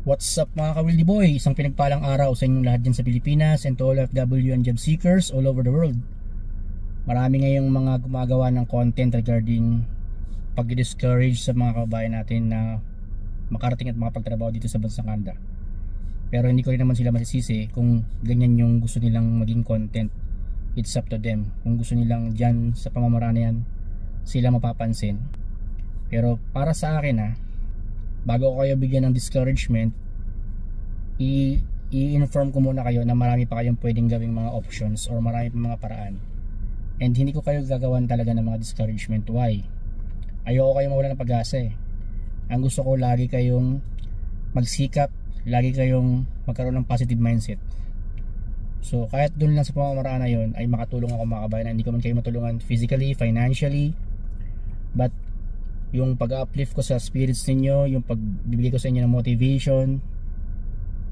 What's up mga ka-Wildy Boy? Isang pinagpalang araw sa inyong lahat dyan sa Pilipinas and to all OFW and job seekers all over the world. Marami ngayong mga gumagawa ng content regarding pag-discourage sa mga kababayan natin na makarating at makapagtrabaho dito sa bansang Canada. Pero hindi ko rin naman sila masisisi kung ganyan yung gusto nilang maging content. It's up to them. Kung gusto nilang dyan sa pamamaraan na yan, sila mapapansin. Pero para sa akin bago ko kayo bigyan ng discouragement, i-inform ko muna kayo na marami pa kayong pwedeng gawing mga options or marami pa mga paraan. And hindi ko kayo gagawan talaga ng mga discouragement. Why? Ayoko kayo mawala ng pag-asa Ang gusto ko lagi kayong magsikap, lagi kayong magkaroon ng positive mindset. So kahit dun lang sa pamamaraan na yun ay makatulong ako mga kabayan. Hindi ko man kayo matulungan physically, financially, but yung pag-uplift ko sa spirits ninyo, yung pagbibigay ko sa inyo ng motivation,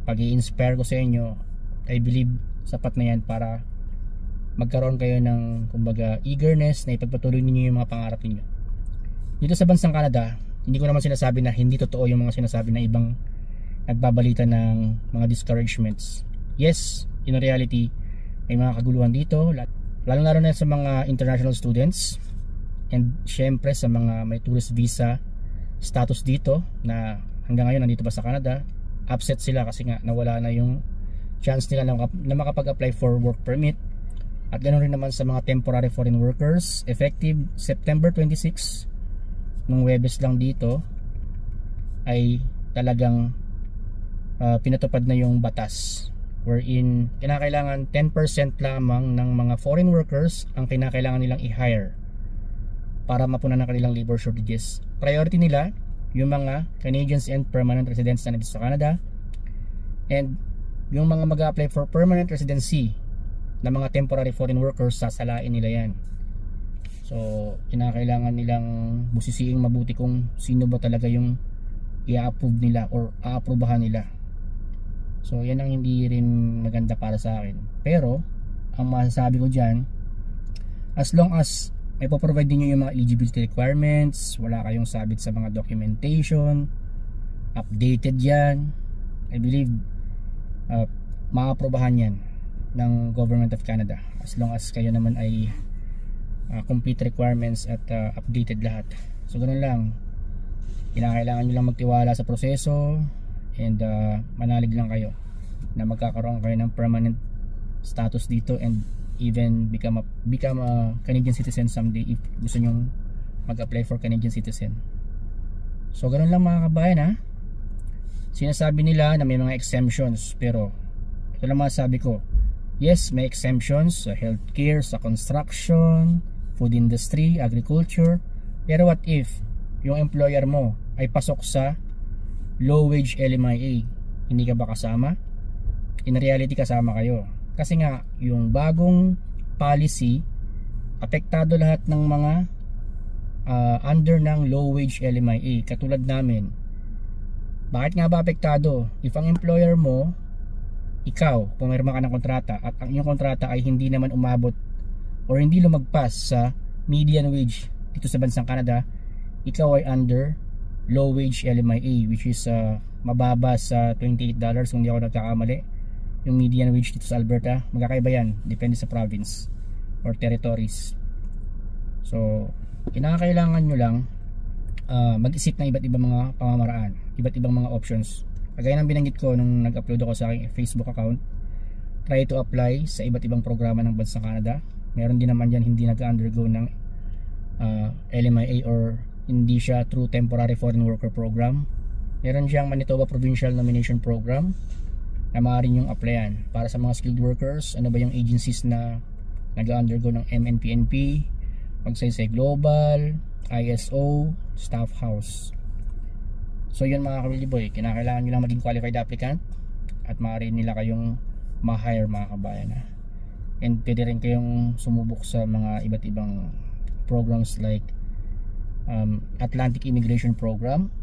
pag-i-inspire ko sa inyo, I believe sapat na yan para magkaroon kayo ng kumbaga eagerness na ipagpatuloy ninyo yung mga pangarap niyo. Dito sa bansang Canada, hindi ko naman sinasabi na hindi totoo yung mga sinasabi na ibang nagbabalita ng mga discouragements. Yes, in reality, may mga kaguluhan dito, lalo na sa mga international students. And syempre sa mga may tourist visa status dito na hanggang ngayon nandito pa sa Canada, upset sila kasi nga nawala na yung chance nila na makapag-apply for work permit. At ganoon rin naman sa mga temporary foreign workers, effective September 26 nung Webes lang dito ay talagang pinatupad na yung batas wherein kinakailangan 10% lamang ng mga foreign workers ang kinakailangan nilang i-hire para mapunan ang kanilang labor shortages. Priority nila yung mga Canadians and permanent residents na nandito sa Canada, and yung mga mag-a-apply for permanent residency na mga temporary foreign workers, sasalain nila yan. So kinakailangan nilang busisiing mabuti kung sino ba talaga yung i-approve nila or a-approbahan nila. So yan ang hindi rin maganda para sa akin. Pero ang masasabi ko dyan, as long as may po-provide din yung mga eligibility requirements, wala kayong sabit sa mga documentation, updated yan, I believe maaprobahan yan ng Government of Canada as long as kayo naman ay complete requirements at updated lahat. So ganun lang, kinakailangan nyo lang magtiwala sa proseso and manalig lang kayo na magkakaroon kayo ng permanent status dito and even become a Canadian citizen someday if gusto nyong mag-apply for Canadian citizen. So ganun lang mga kabayan Sinasabi nila na may mga exemptions, pero ito lang masasabi ko, yes, may exemptions sa healthcare, sa construction, food industry, agriculture. Pero what if yung employer mo ay pasok sa low wage LMIA? Hindi ka ba kasama? In reality kasama kayo. Kasi nga yung bagong policy, apektado lahat ng mga under ng low wage LMIA katulad namin. Bakit nga ba apektado? If ang employer mo, ikaw, pumirma ka ng kontrata at ang iyong kontrata ay hindi naman umabot or hindi lumagpas sa median wage dito sa bansang Canada, ikaw ay under low wage LMIA, which is mababa sa $28 kung hindi ako nagkakamali. Yung median wage dito sa Alberta, magkakaiba yan, depende sa province or territories. So kinakailangan nyo lang mag-isip ng iba't ibang mga pamamaraan, iba't ibang mga options. Kagaya ng binanggit ko nung nag-upload ako sa aking Facebook account, try to apply sa iba't ibang programa ng bansang Canada. Meron din naman dyan hindi nag-undergo ng LMIA or hindi siya through temporary foreign worker program. Meron siyang Manitoba Provincial Nomination Program na maaari nyong applyan para sa mga skilled workers. Ano ba yung agencies na nag-undergo ng MNPNP, Magsaysay Global, ISO, Staff House. So yun mga ka-Wildy Boy, kinakailangan nyo lang maging qualified applicant at maaari nila kayong ma-hire mga kabayan and pwede rin kayong sumubok sa mga iba't ibang programs like Atlantic Immigration Program,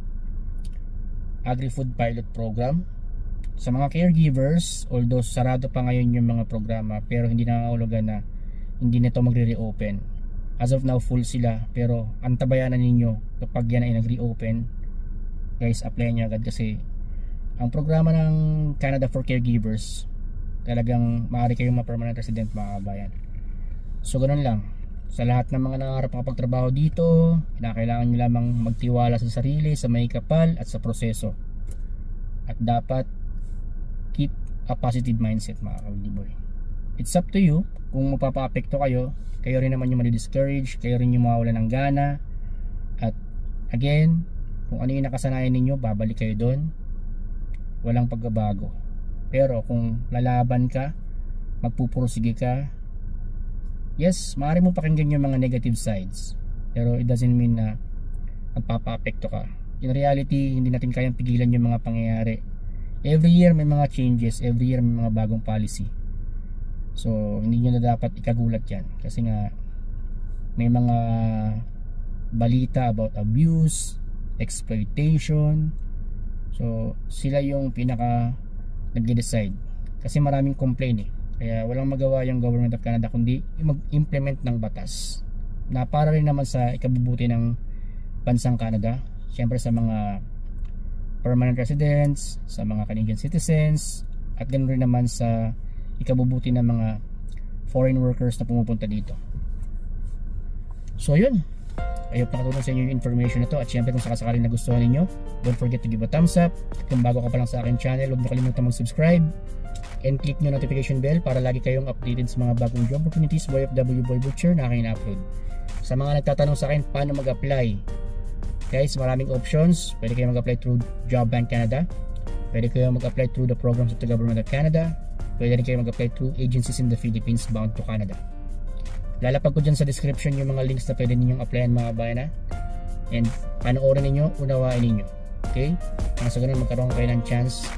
Agri-Food Pilot Program. Sa mga caregivers, although sarado pa ngayon yung mga programa, pero hindi nangangahulugan na hindi nito magre-reopen. As of now, full sila, pero antabayanan ninyo kapag yan ay nag-reopen, guys, apply nyo agad kasi Ang programa ng Canada for Caregivers, talagang maaari kayong ma-permanent resident mga kabayan. So ganun lang, sa lahat ng mga nangarap makapagtrabaho dito, kailangan nyo lamang magtiwala sa sarili, sa may kapal at sa proseso. At dapat keep a positive mindset mga ka-Willyboy. It's up to you kung mapapa-apekto kayo. Kayo rin naman yung madi-discourage, kayo rin yung mawawala ng gana. At again, kung ano yung nakasanayan ninyo, babalik kayo doon. Walang pagbabago. Pero kung lalaban ka, magpupursige ka, yes, maaari mo pakinggan yung mga negative sides, pero it doesn't mean na magpapa-apekto ka. In reality, hindi natin kayang pigilan yung mga pangyayari. Every year may mga changes, every year may mga bagong policy. So hindi nyo na dapat ikagulat yan, kasi nga may mga balita about abuse, exploitation. So sila yung pinaka nag-decide, kasi maraming complaint eh. Kaya walang magawa yung Government of Canada kundi mag-implement ng batas na para rin naman sa ikabubuti ng bansang Canada. Siyempre sa mga permanent residents, sa mga Canadian citizens, at ganoon rin naman sa ikabubuti ng mga foreign workers na pumupunta dito. So yun, I hope nakatulong sa inyo yung information na to. At siyempre kung sakasakaling nagustuhan ninyo, don't forget to give a thumbs up. At kung bago ka pa lang sa aking channel, huwag na kalimutan mag-subscribe and click nyo notification bell para lagi kayong updated sa mga bagong job opportunities by FW Boy Butcher na aking upload. Sa mga nagtatanong sa akin paano mag-apply, guys, maraming options. Pwede kayong mag-apply through Job Bank Canada, pwede kayong mag-apply through the programs of the Government of Canada, pwede rin kayong mag-apply through agencies in the Philippines bound to Canada. Lalapag ko dyan sa description yung mga links na pwede ninyong applyan mga bayan, and panoorin ninyo, unawain ninyo. Okay? Nang sa ganun magkaroon kayo ng chance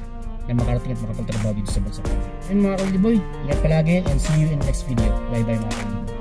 na makarating at makapagtrabaho dito sa bansa. Yun mga ka-Willyboy, ingat palagi and see you in the next video. Bye bye mga ka-Willyboy.